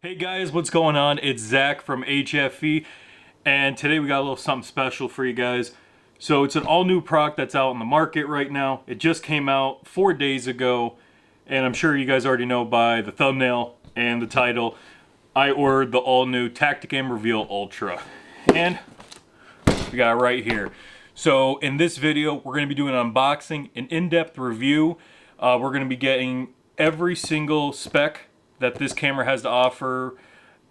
Hey guys, what's going on? It's Zach from HFE, and today we got a little something special for you guys. So it's an all-new product that's out on the market right now. It just came out 4 days ago, and I'm sure you guys already know by the thumbnail and the title. I ordered the all-new Tactacam Reveal Ultra, and we got it right here. So in this video, we're going to be doing an unboxing, an in-depth review. We're going to be getting every single spec that this camera has to offer,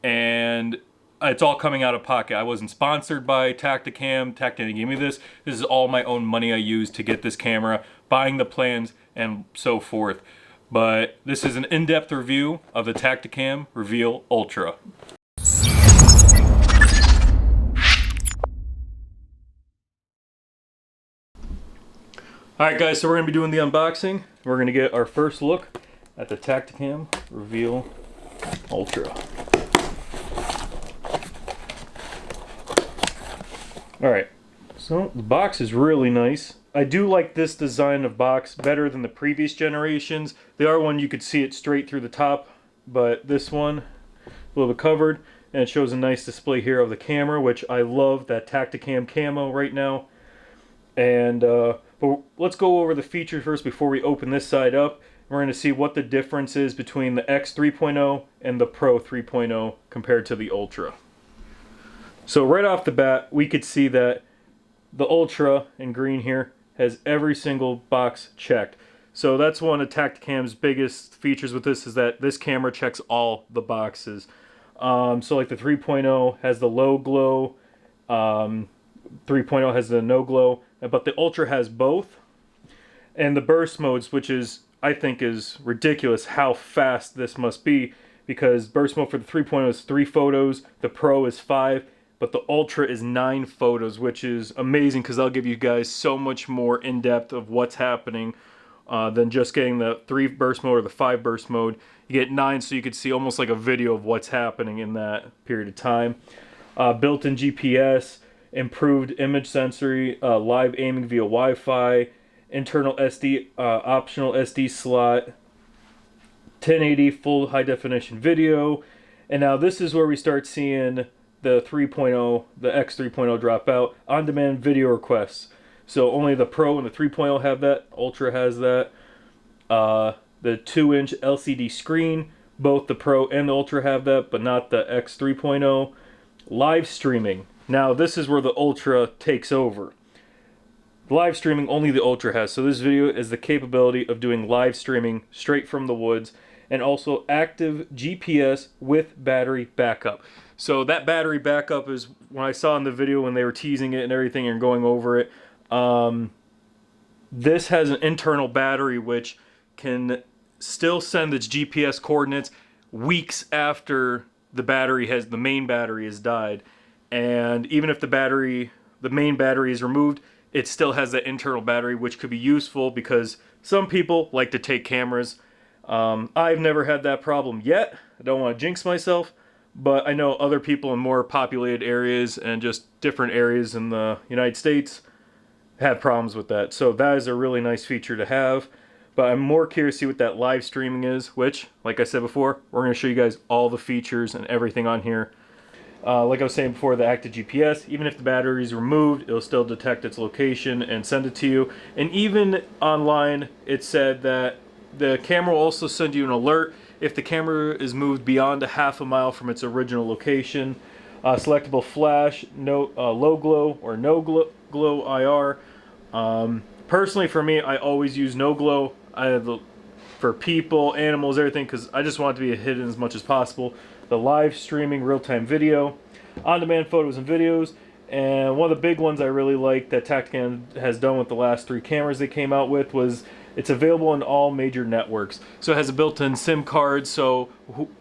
and it's all coming out of pocket. I wasn't sponsored by Tactacam. Tactacam gave me this. This is all my own money I used to get this camera, buying the plans and so forth. But this is an in-depth review of the Tactacam Reveal Ultra. Alright guys, so we're going to be doing the unboxing. We're going to get our first look at the Tactacam Reveal Ultra. Alright, so the box is really nice. I do like this design of box better than the previous generations. The other one you could see it straight through the top, but this one a little bit covered, and it shows a nice display here of the camera, which I love that Tactacam camo right now. And but let's go over the features first before we open this side up. We're going to see what the difference is between the X 3.0 and the Pro 3.0 compared to the Ultra. So right off the bat, we could see that the Ultra in green here has every single box checked. So that's one of Tactacam's biggest features with this, is that this camera checks all the boxes. So like the 3.0 has the low glow, 3.0 has the no glow, but the Ultra has both. And the burst modes, which is, I think, is ridiculous how fast this must be, because burst mode for the 3.0 is 3 photos, the Pro is 5, but the Ultra is 9 photos, which is amazing because I'll give you guys so much more in-depth of what's happening than just getting the 3 burst mode or the 5 burst mode. You get 9, so you could see almost like a video of what's happening in that period of time. Built-in GPS, improved image sensory, live aiming via Wi-Fi, internal SD, optional SD slot, 1080 full high definition video, and now this is where we start seeing the 3.0, the X 3.0 drop out. On-demand video requests. So only the Pro and the 3.0 have that. Ultra has that. The 2-inch LCD screen, both the Pro and the Ultra have that, but not the X 3.0. Live streaming. Now this is where the Ultra takes over. Live streaming only the Ultra has. So this video is the capability of doing live streaming straight from the woods, and also active GPS with battery backup. So that battery backup is, when I saw in the video when they were teasing it and everything and going over it, this has an internal battery which can still send its GPS coordinates weeks after the main battery has died. And even if the main battery is removed, it still has that internal battery, which could be useful because some people like to take cameras. I've never had that problem yet. I don't want to jinx myself, but I know other people in more populated areas and just different areas in the United States have problems with that. So that is a really nice feature to have. But I'm more curious to see what that live streaming is, which, like I said before, we're going to show you guys all the features and everything on here. Like I was saying before, the active GPS, even if the battery is removed, it'll still detect its location and send it to you. And even online, it said that the camera will also send you an alert if the camera is moved beyond a ½ mile from its original location. Selectable flash, low glow or no glow IR. Personally, for me, I always use no glow. For people, animals, everything, because I just want it to be hidden as much as possible. The live streaming real-time video, on-demand photos and videos, and one of the big ones I really like that Tactacam has done with the last 3 cameras they came out with was it's available on all major networks. So it has a built-in SIM card, so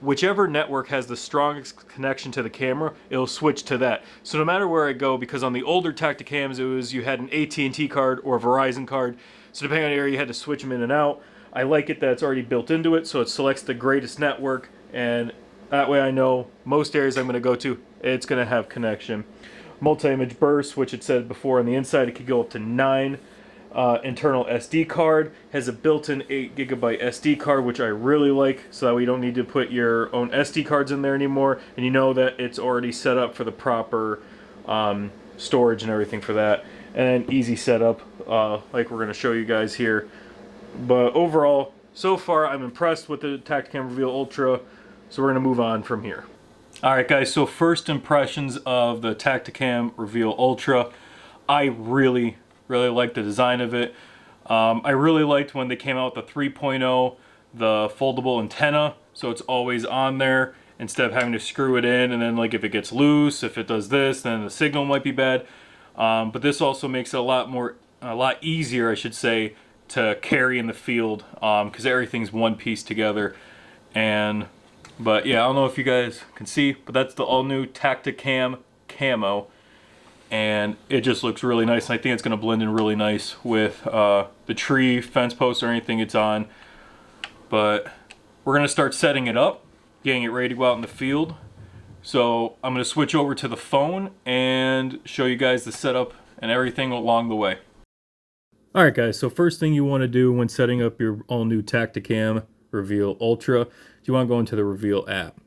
whichever network has the strongest connection to the camera, it'll switch to that. So no matter where I go, because on the older Tactacams it was you had an AT&T card or a Verizon card, so depending on the area you had to switch them in and out. I like it that it's already built into it, so it selects the greatest network, and that way I know most areas I'm going to go to, it's going to have connection. Multi-image burst, which it said before on the inside, it could go up to 9. internal SD card. Has a built-in 8 GB SD card, which I really like, so that we don't need to put your own SD cards in there anymore, and you know that it's already set up for the proper storage and everything for that. And easy setup, like we're going to show you guys here. But overall, so far I'm impressed with the Tactacam Reveal Ultra, so we're going to move on from here. Alright guys, so first impressions of the Tactacam Reveal Ultra. I really like the design of it. I really liked when they came out with the 3.0, the foldable antenna, so it's always on there instead of having to screw it in, and then like if it gets loose, if it does this, then the signal might be bad. But this also makes it a lot easier, I should say, to carry in the field, because everything's one piece together. But yeah, I don't know if you guys can see, but that's the all-new Tactacam Camo, and it just looks really nice. And I think it's going to blend in really nice with the tree, fence post, or anything it's on. But we're going to start setting it up, getting it ready to go out in the field. So I'm going to switch over to the phone and show you guys the setup and everything along the way. Alright guys, so first thing you want to do when setting up your all-new Tactacam Reveal Ultra, you want to go into the Reveal app,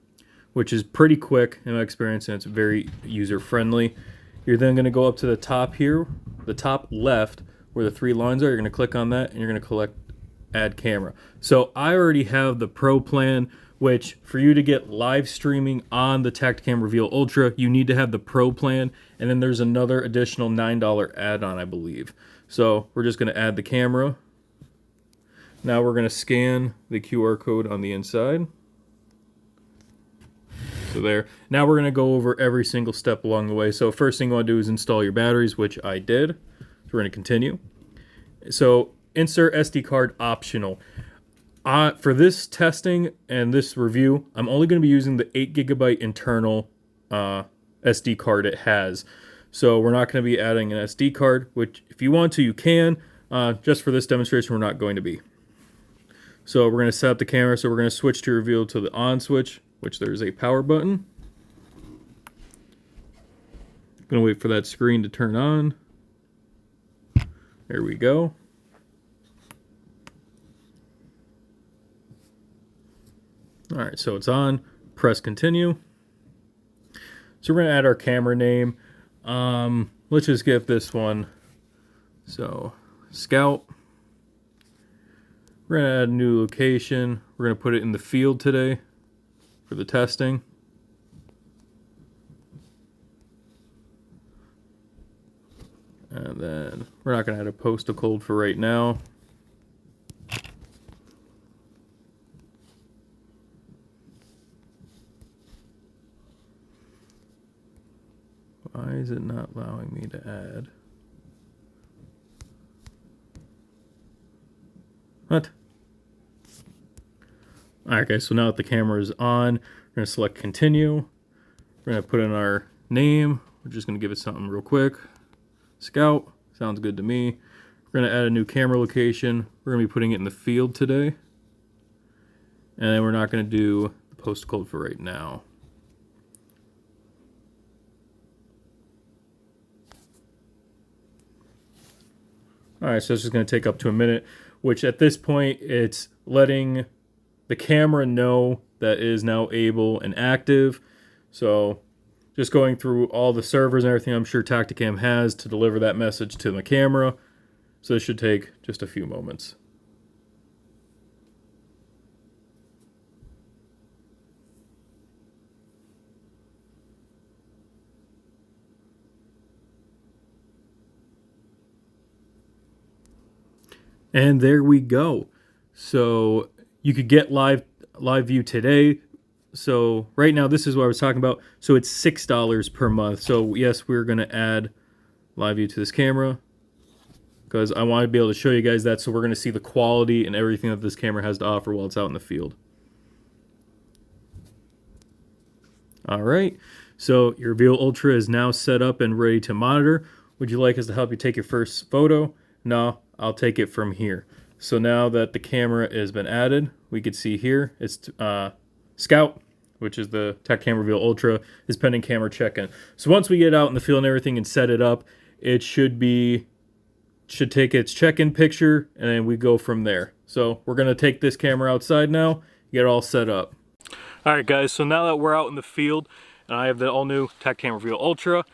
which is pretty quick in my experience, and it's very user-friendly. You're then going to go up to the top here, the top left, where the three lines are. You're going to click on that, and you're going to select Add Camera. So I already have the Pro plan, which for you to get live streaming on the Tactacam Reveal Ultra, you need to have the Pro plan, and then there's another additional $9 add-on, I believe. So we're just going to add the camera. Now we're going to scan the QR code on the inside. So there. Now we're going to go over every single step along the way. So first thing you want to do is install your batteries, which I did. So we're going to continue. So insert SD card optional. For this testing and this review, I'm only going to be using the 8 GB internal SD card it has. So we're not going to be adding an SD card, which if you want to, you can. Just for this demonstration, we're not going to be. So we're going to set up the camera. So we're going to switch to reveal to the on switch, which there's a power button. Going to wait for that screen to turn on. There we go. All right, so it's on. Press continue. So we're going to add our camera name. Let's just give this one, so Scout. We're going to add a new location. We're going to put it in the field today for the testing. And then we're not going to add a postal code for right now. Why is it not allowing me to add? What? Alright guys, so now that the camera is on, we're going to select continue. We're going to put in our name. We're just going to give it something real quick. Scout. Sounds good to me. We're going to add a new camera location. We're going to be putting it in the field today. And then we're not going to do the postal code for right now. Alright, so it's just going to take up to a minute, which at this point, it's letting the camera know that it is now able and active. So just going through all the servers and everything I'm sure Tactacam has to deliver that message to the camera. So this should take just a few moments. And there we go. So you could get live view today. So right now, this is what I was talking about. So it's $6 per month. So yes, we're going to add live view to this camera because I want to be able to show you guys that. So we're going to see the quality and everything that this camera has to offer while it's out in the field. All right. So your Reveal Ultra is now set up and ready to monitor. Would you like us to help you take your first photo? No, I'll take it from here. So now that the camera has been added, we can see here it's Scout, which is the Tactacam Reveal Ultra, is pending camera check-in. So once we get out in the field and everything and set it up, it should should take its check-in picture, and then we go from there. So we're going to take this camera outside now, get it all set up. All right, guys, so now that we're out in the field, and I have the all-new Tactacam Reveal Ultra,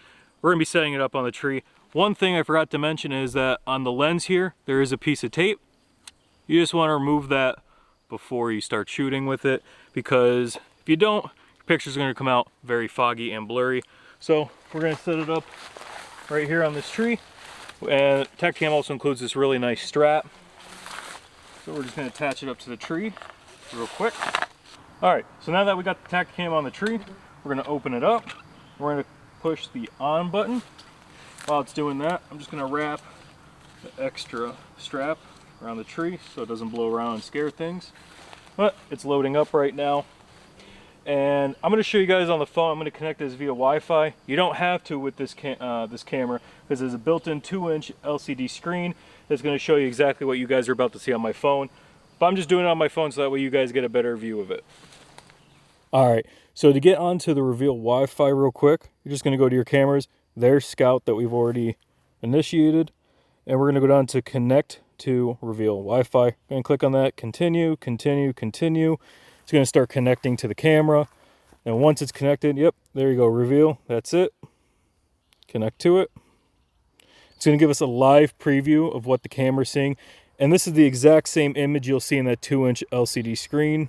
we're going to be setting it up on the tree. One thing I forgot to mention is that on the lens here, there is a piece of tape. You just want to remove that before you start shooting with it, because if you don't, your picture's going to come out very foggy and blurry. So we're going to set it up right here on this tree. And Tactacam also includes this really nice strap. So we're just going to attach it up to the tree real quick. Alright, so now that we got the Tactacam on the tree, we're going to open it up. We're going to push the on button. While it's doing that, I'm just going to wrap the extra strap around the tree so it doesn't blow around and scare things. But it's loading up right now. And I'm going to show you guys on the phone. I'm going to connect this via Wi-Fi. You don't have to with this camera, because there's a built-in 2-inch LCD screen that's going to show you exactly what you guys are about to see on my phone. But I'm just doing it on my phone so that way you guys get a better view of it. Alright, so to get onto the Reveal Wi-Fi real quick, you're just going to go to your cameras. There's Scout that we've already initiated. And we're going to go down to Connect to Reveal Wi-Fi. I'm going to click on that, continue, continue, continue. It's going to start connecting to the camera. And once it's connected, yep, there you go, Reveal, that's it. Connect to it. It's going to give us a live preview of what the camera's seeing. And this is the exact same image you'll see in that 2-inch LCD screen.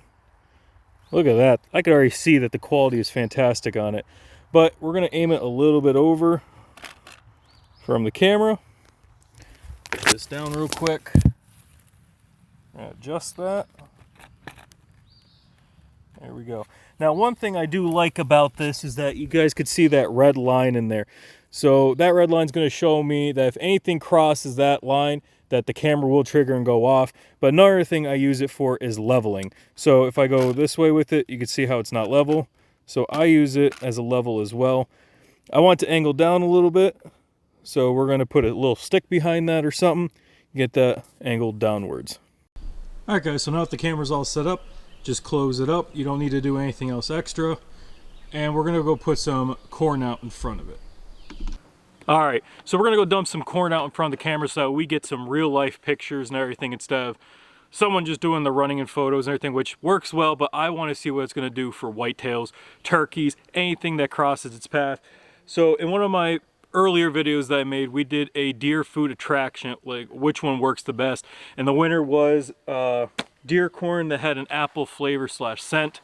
Look at that. I can already see that the quality is fantastic on it. But we're going to aim it a little bit over from the camera. Put this down real quick. Adjust that. There we go. Now, one thing I do like about this is that you guys could see that red line in there. So that red line is going to show me that if anything crosses that line, that the camera will trigger and go off. But another thing I use it for is leveling. So if I go this way with it, you can see how it's not level. So I use it as a level as well. I want to angle down a little bit. So we're going to put a little stick behind that or something. Get that angled downwards. All right, guys, so now that the camera's all set up, just close it up. You don't need to do anything else extra. And we're going to go put some corn out in front of it. All right, so we're going to go dump some corn out in front of the camera so we get some real life pictures and everything instead of someone just doing the running and photos and everything, which works well, but I want to see what it's going to do for whitetails, turkeys, anything that crosses its path. So in one of my earlier videos that I made, we did a deer food attraction, like which one works the best, and the winner was deer corn that had an apple flavor / scent.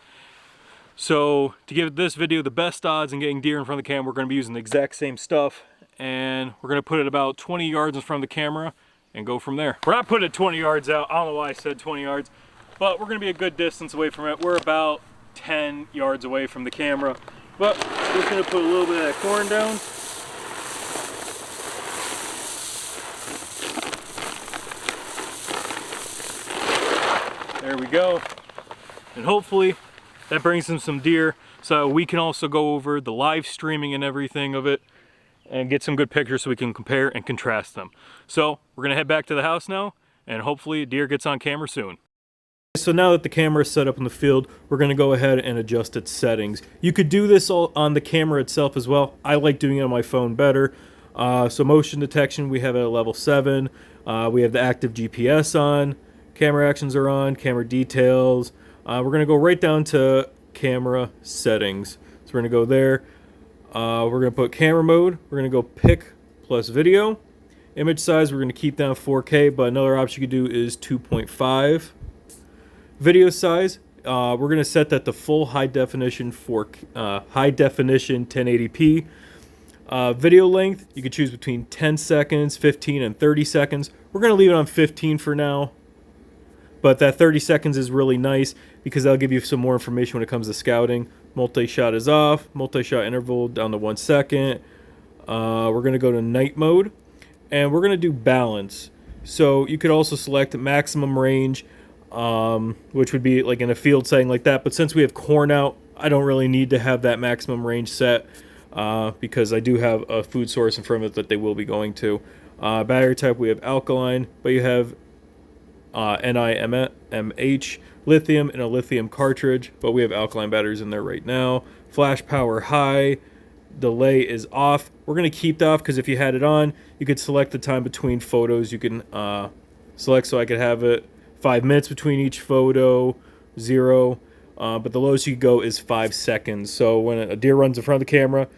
So to give this video the best odds in getting deer in front of the camera, we're going to be using the exact same stuff, and we're going to put it about 20 yards in front of the camera and go from there. We're not putting it 20 yards out. I don't know why I said 20 yards, but we're going to be a good distance away from it. We're about 10 yards away from the camera, but we're just going to put a little bit of that corn down. There we go. And hopefully that brings in some deer so we can also go over the live streaming and everything of it and get some good pictures so we can compare and contrast them. So we're going to head back to the house now, and hopefully deer gets on camera soon. So now that the camera is set up in the field, we're going to go ahead and adjust its settings. You could do this all on the camera itself as well. I like doing it on my phone better. So motion detection we have at a level 7. We have the active GPS on. Camera actions are on. Camera details. We're going to go right down to camera settings. So we're going to go there. We're going to put camera mode. We're going to go pic plus video. Image size, we're going to keep down 4K, but another option you could do is 2.5. Video size, we're going to set that to full high definition 1080p. Video length, you can choose between 10 seconds, 15, and 30 seconds. We're going to leave it on 15 for now. But that 30 seconds is really nice because that'll give you some more information when it comes to scouting. Multi-shot is off. Multi-shot interval down to 1 second. We're going to go to night mode. And we're going to do balance. So you could also select maximum range, which would be like in a field setting like that. But since we have corn out, I don't really need to have that maximum range set because I do have a food source in front of it that they will be going to. Battery type, we have alkaline, but you have NiMH, lithium, and a lithium cartridge, but we have alkaline batteries in there right now. Flash power high, delay is off. We're going to keep that off because if you had it on, you could select the time between photos. You can select, so I could have it 5 minutes between each photo, 0. But the lowest you could go is 5 seconds. So when a deer runs in front of the camera,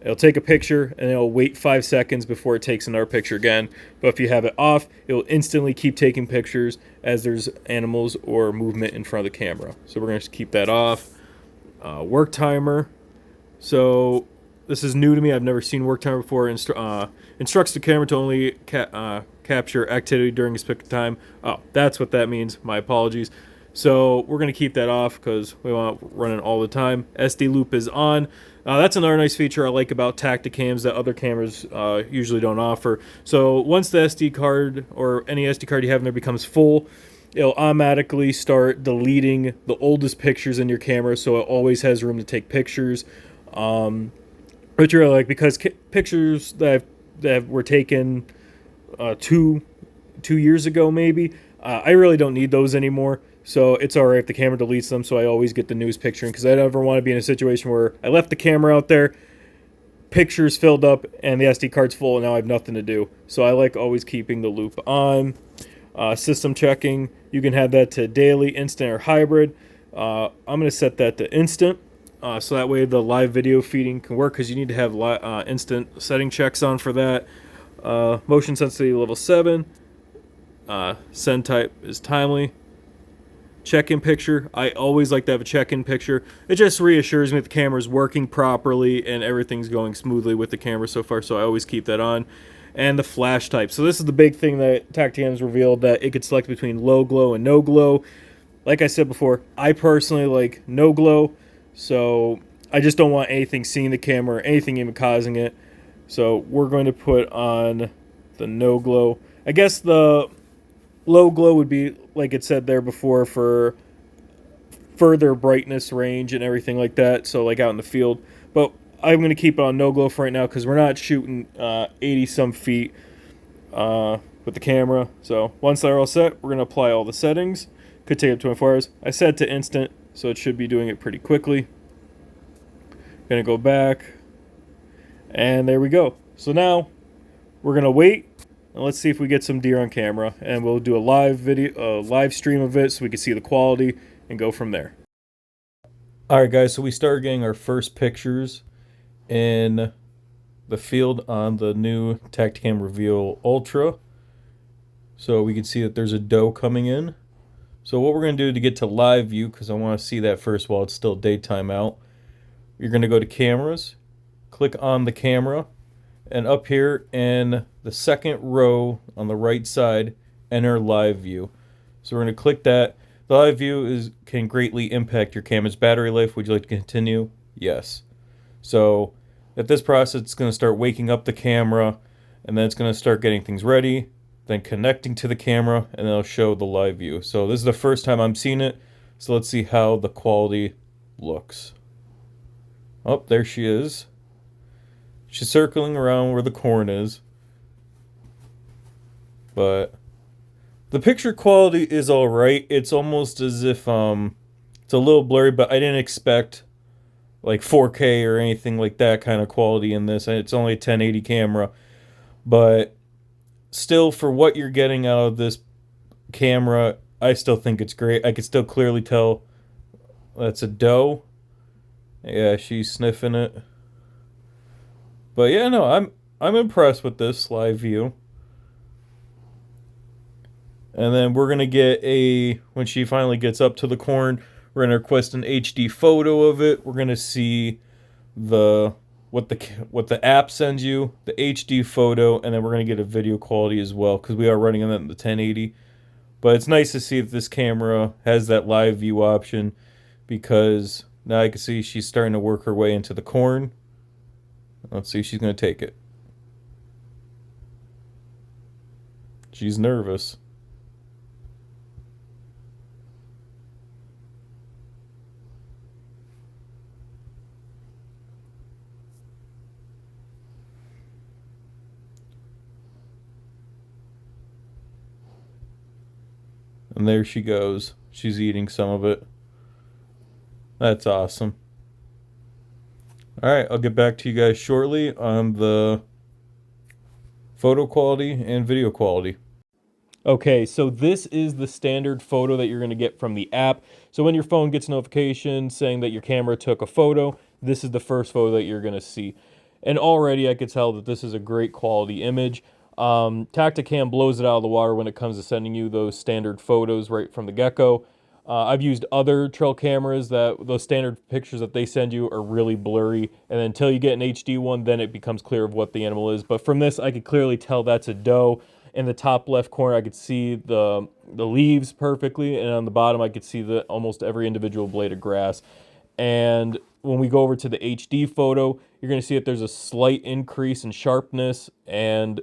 it'll take a picture and it'll wait 5 seconds before it takes another picture again. But if you have it off, it'll instantly keep taking pictures as there's animals or movement in front of the camera. So we're going to keep that off. Work timer. So this is new to me. I've never seen work timer before. Instructs the camera to only capture activity during a specific time. Oh, that's what that means. My apologies. So we're going to keep that off because we want it running all the time. SD loop is on. That's another nice feature I like about Tactacams that other cameras usually don't offer. So once the SD card or any SD card you have in there becomes full, it'll automatically start deleting the oldest pictures in your camera, so it always has room to take pictures. Which I really like, because pictures that were taken 2 years ago maybe, I really don't need those anymore. So it's alright if the camera deletes them, so I always get the newest picture, because I never want to be in a situation where I left the camera out there, pictures filled up, and the SD card's full, and now I have nothing to do. So I like always keeping the loop on. System checking, you can have that to daily, instant, or hybrid. I'm going to set that to instant, so that way the live video feeding can work, because you need to have instant setting checks on for that. Motion sensitivity level 7. Send type is timely. Check-in picture. I always like to have a check-in picture. It just reassures me that the camera's working properly and everything's going smoothly with the camera so far, so I always keep that on. And the flash type. So this is the big thing that Tactacam's revealed, that it could select between low glow and no glow. Like I said before, I personally like no glow, so I just don't want anything seeing the camera or anything even causing it. So we're going to put on the no glow. I guess the low glow would be, like it said there before, for further brightness range and everything like that, so like out in the field. But I'm going to keep it on no glow for right now because we're not shooting 80 some feet with the camera. So once they're all set, we're going to apply all the settings. Could take up 24 hours. I set to instant, so it should be doing it pretty quickly. Going to go back, and there we go. So now we're going to wait, and let's see if we get some deer on camera, and we'll do a live video, live stream of it, so we can see the quality and go from there. All right, guys. So we started getting our first pictures in the field on the new Tactacam Reveal Ultra. So we can see that there's a doe coming in. So what we're going to do to get to live view, because I want to see that first while it's still daytime out, you're going to go to cameras, click on the camera, and up here in the second row on the right side, enter live view. So we're going to click that. The live view can greatly impact your camera's battery life. Would you like to continue? Yes. So at this process, it's going to start waking up the camera, and then it's going to start getting things ready, then connecting to the camera, and it'll show the live view. So this is the first time I'm seeing it, so let's see how the quality looks. Oh, there she is. She's circling around where the corn is. But the picture quality is alright. It's almost as if it's a little blurry, but I didn't expect like 4K or anything like that kind of quality in this. It's only a 1080 camera, but still, for what you're getting out of this camera, I still think it's great. I can still clearly tell that's a doe. Yeah, she's sniffing it. But yeah, no, I'm impressed with this live view. And then we're gonna get when she finally gets up to the corn, we're gonna request an HD photo of it. We're gonna see what the app sends you, the HD photo, and then we're gonna get a video quality as well, because we are running on that in the 1080. But it's nice to see that this camera has that live view option, because now I can see she's starting to work her way into the corn. Let's see if she's gonna take it. She's nervous. And there she goes. She's eating some of it. That's awesome. All right, I'll get back to you guys shortly on the photo quality and video quality. Okay, so this is the standard photo that you're going to get from the app. So when your phone gets a notification saying that your camera took a photo, this is the first photo that you're going to see. And already I could tell that this is a great quality image. Tactacam blows it out of the water when it comes to sending you those standard photos right from the get-go. I've used other trail cameras that those standard pictures that they send you are really blurry, and until you get an HD one, then it becomes clear of what the animal is. But from this, I could clearly tell that's a doe. In the top left corner, I could see the leaves perfectly, and on the bottom, I could see almost every individual blade of grass. And when we go over to the HD photo, you're going to see that there's a slight increase in sharpness, and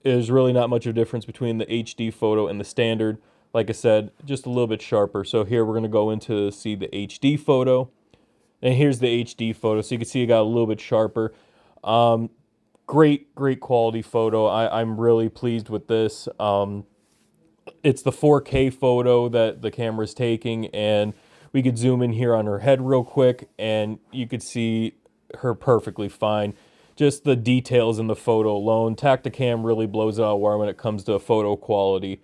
there's really not much of a difference between the HD photo and the standard. Like I said, just a little bit sharper. So here we're going to go into see the HD photo. And here's the HD photo. So you can see it got a little bit sharper. Great quality photo. I'm really pleased with this. It's the 4K photo that the camera is taking. And we could zoom in here on her head real quick. And you could see her perfectly fine. Just the details in the photo alone. Tactacam really blows it out of the water when it comes to photo quality.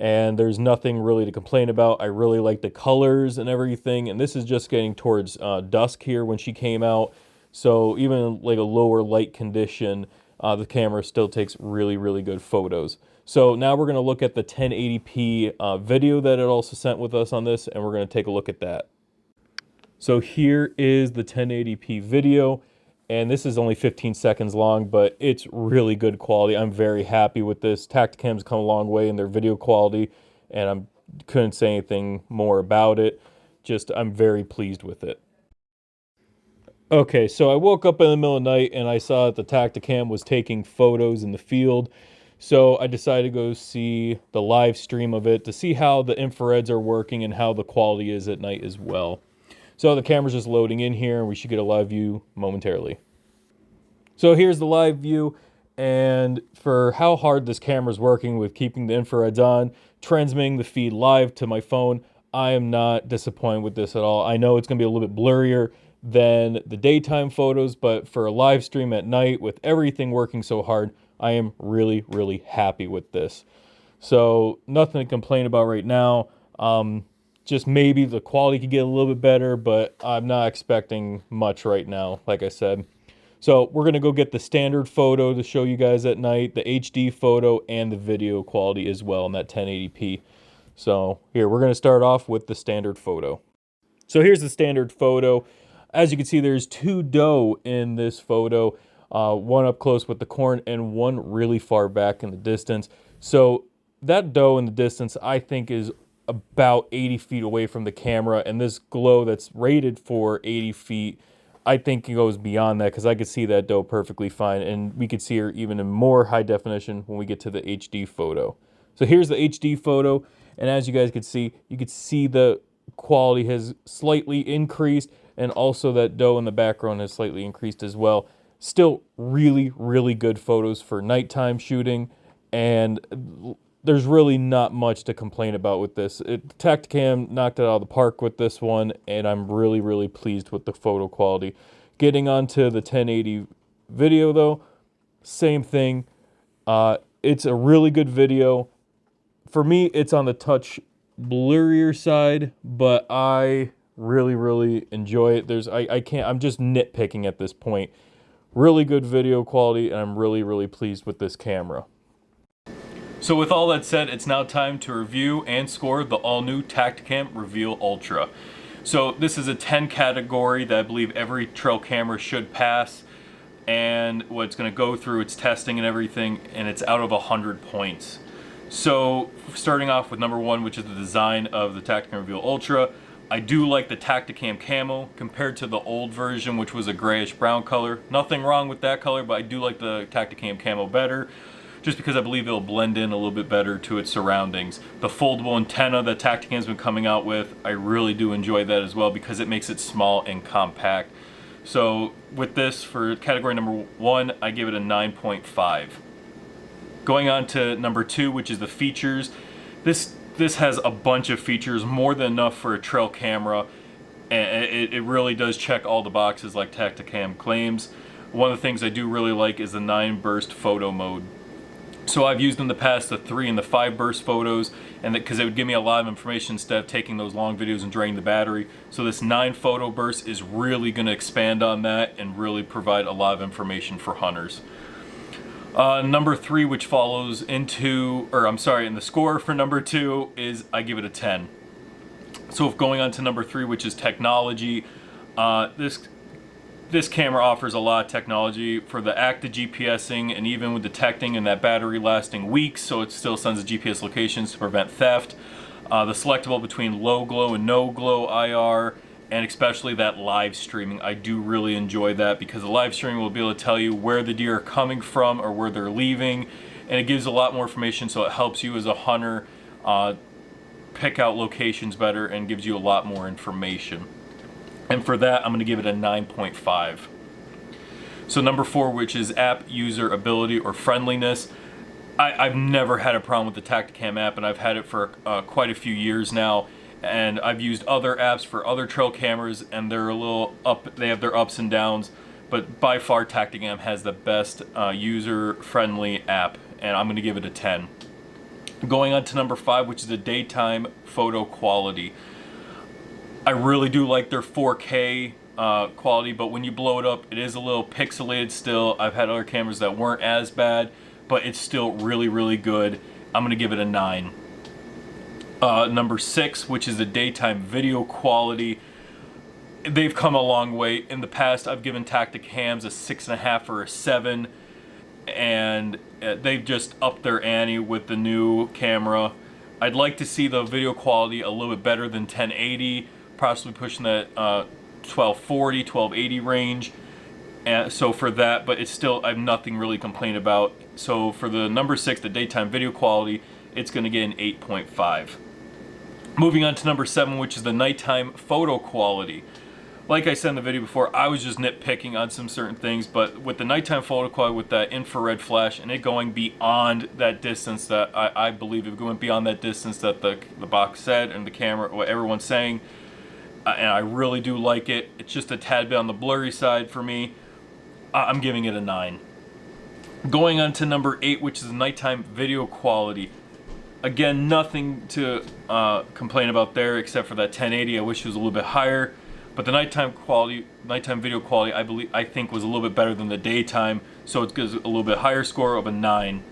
And there's nothing really to complain about. I really like the colors and everything, and this is just getting towards dusk here when she came out, so even in like a lower light condition, the camera still takes really good photos. So now we're going to look at the 1080p video that it also sent with us on this, and we're going to take a look at that. So here is the 1080p video. And this is only 15 seconds long, but it's really good quality. I'm very happy with this. Tactacam's come a long way in their video quality, and I couldn't say anything more about it. Just, I'm very pleased with it. Okay, so I woke up in the middle of the night, and I saw that the Tactacam was taking photos in the field. So I decided to go see the live stream of it to see how the infrareds are working and how the quality is at night as well. So the camera's just loading in here, and we should get a live view momentarily. So here's the live view, and for how hard this camera's working with keeping the infrareds on, transmitting the feed live to my phone, I am not disappointed with this at all. I know it's going to be a little bit blurrier than the daytime photos, but for a live stream at night with everything working so hard, I am really happy with this. So nothing to complain about right now. Just maybe the quality could get a little bit better, but I'm not expecting much right now, like I said. So we're going to go get the standard photo to show you guys at night, the HD photo, and the video quality as well in that 1080p. So here, we're going to start off with the standard photo. So here's the standard photo. As you can see, there's two doe in this photo, one up close with the corn and one really far back in the distance. So that doe in the distance, I think, is about 80 feet away from the camera, and this glow that's rated for 80 feet, I think it goes beyond that, because I could see that doe perfectly fine, and we could see her even in more high definition when we get to the HD photo. So here's the HD photo, and as you guys could see, the quality has slightly increased, and also that doe in the background has slightly increased as well. Still really good photos for nighttime shooting, and there's really not much to complain about with this. Tactacam knocked it out of the park with this one, and I'm really pleased with the photo quality. Getting onto the 1080 video though, same thing. It's a really good video. For me, it's on the touch blurrier side, but I really enjoy it. I'm just nitpicking at this point. Really good video quality, and I'm really pleased with this camera. So with all that said, it's now time to review and score the all-new Tactacam Reveal Ultra. So this is a 10 category that I believe every trail camera should pass, and what's going to go through its testing and everything, and it's out of 100 points. So starting off with number 1, which is the design of the Tactacam Reveal Ultra, I do like the Tactacam camo compared to the old version, which was a grayish brown color. Nothing wrong with that color, but I do like the Tactacam camo better, just because I believe it'll blend in a little bit better to its surroundings. The foldable antenna that Tactacam's been coming out with, I really do enjoy that as well, because it makes it small and compact. So with this, for category number 1, I give it a 9.5. Going on to number 2, which is the features. This has a bunch of features, more than enough for a trail camera. and it really does check all the boxes like Tactacam claims. One of the things I do really like is the 9 burst photo mode. So I've used in the past the 3 and the 5 burst photos, and because it would give me a lot of information instead of taking those long videos and draining the battery. So this 9 photo burst is really going to expand on that and really provide a lot of information for hunters. Number 3, which follows into, and the score for number 2 is I give it a 10. So if going on to number 3, which is technology, this camera offers a lot of technology for the active GPSing, and even with detecting and that battery lasting weeks, so it still sends the GPS locations to prevent theft. The selectable between low glow and no glow IR, and especially that live streaming. I do really enjoy that because the live streaming will be able to tell you where the deer are coming from or where they're leaving, and it gives a lot more information, so it helps you as a hunter pick out locations better and gives you a lot more information. And for that, I'm going to give it a 9.5. So number 4, which is app user ability or friendliness. I've never had a problem with the Tactacam app, and I've had it for quite a few years now. And I've used other apps for other trail cameras, and they're a little up. They have their ups and downs, but by far Tactacam has the best user-friendly app, and I'm going to give it a 10. Going on to number 5, which is the daytime photo quality. I really do like their 4K quality, but when you blow it up, it is a little pixelated still. I've had other cameras that weren't as bad, but it's still really, really good. I'm going to give it a 9. Number 6, which is the daytime video quality. They've come a long way. In the past, I've given Tactacams a 6.5 or a 7, and they've just upped their ante with the new camera. I'd like to see the video quality a little bit better than 1080, possibly pushing that 1240, 1280 range. And so for that, but it's still, I have nothing really to complain about. So for the number 6, the daytime video quality, it's going to get an 8.5. Moving on to number 7, which is the nighttime photo quality. Like I said in the video before, I was just nitpicking on some certain things, but with the nighttime photo quality, with that infrared flash, and it going beyond that distance that I believe it went beyond that distance that the box said and the camera, what everyone's saying, and I really do like it. It's just a tad bit on the blurry side for me. I'm giving it a 9. Going on to number 8, which is nighttime video quality. Again, nothing to complain about there except for that 1080. I wish it was a little bit higher. But the nighttime video quality, I think was a little bit better than the daytime, so it gives a little bit higher score of a 9.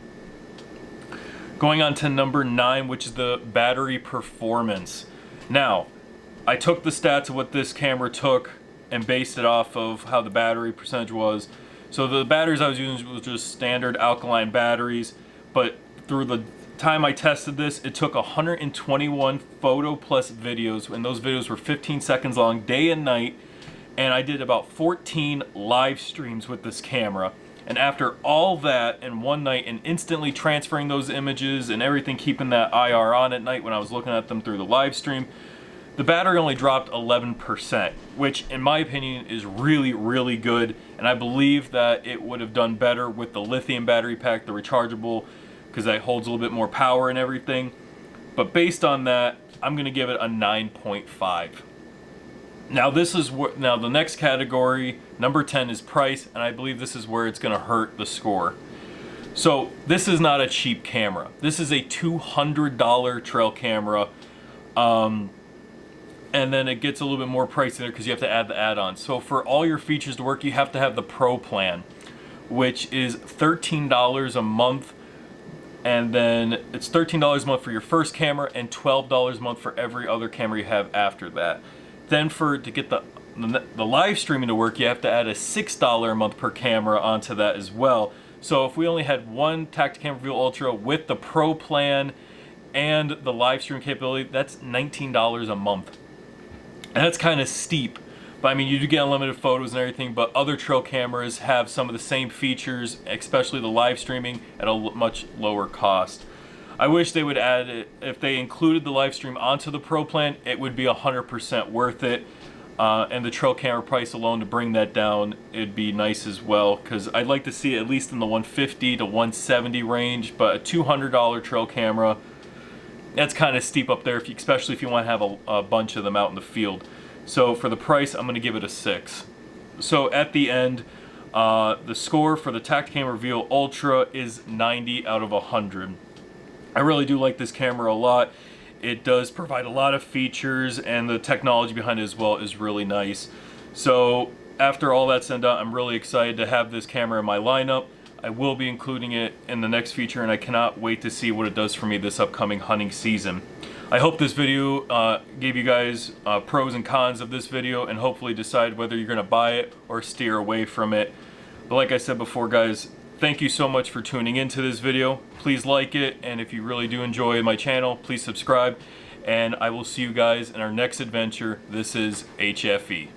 Going on to number 9, which is the battery performance. Now, I took the stats of what this camera took and based it off of how the battery percentage was. So the batteries I was using was just standard alkaline batteries, but through the time I tested this, it took 121 photo plus videos, and those videos were 15 seconds long, day and night, and I did about 14 live streams with this camera. And after all that in one night, and instantly transferring those images and everything, keeping that IR on at night when I was looking at them through the live stream, the battery only dropped 11%, which in my opinion is really, really good, and I believe that it would have done better with the lithium battery pack, the rechargeable, because that holds a little bit more power and everything. But based on that, I'm going to give it a 9.5. Now this is what, now the next category, number 10, is price, and I believe this is where it's going to hurt the score. So this is not a cheap camera. This is a $200 trail camera, and then it gets a little bit more pricey there because you have to add the add-ons. So for all your features to work, you have to have the Pro plan, which is $13 a month. And then it's $13 a month for your first camera and $12 a month for every other camera you have after that. Then to get the live streaming to work, you have to add a $6 a month per camera onto that as well. So if we only had one Tactacam Reveal Ultra with the Pro plan and the live stream capability, that's $19 a month. And that's kind of steep. But I mean, you do get unlimited photos and everything, but other trail cameras have some of the same features, especially the live streaming, at a much lower cost. I wish they would add it, if they included the live stream onto the Pro plan, it would be 100% worth it. And the trail camera price alone, to bring that down, it'd be nice as well, because I'd like to see it at least in the 150 to 170 range, but a $200 trail camera, that's kind of steep up there, especially if you want to have a bunch of them out in the field. So for the price, I'm going to give it a 6. So at the end, the score for the Tactacam Reveal Ultra is 90 out of 100. I really do like this camera a lot. It does provide a lot of features, and the technology behind it as well is really nice. So after all that's said and done, I'm really excited to have this camera in my lineup. I will be including it in the next feature, and I cannot wait to see what it does for me this upcoming hunting season. I hope this video gave you guys pros and cons of this video, and hopefully decide whether you're going to buy it or steer away from it. But like I said before, guys, thank you so much for tuning into this video. Please like it, and if you really do enjoy my channel, please subscribe, and I will see you guys in our next adventure. This is HFE.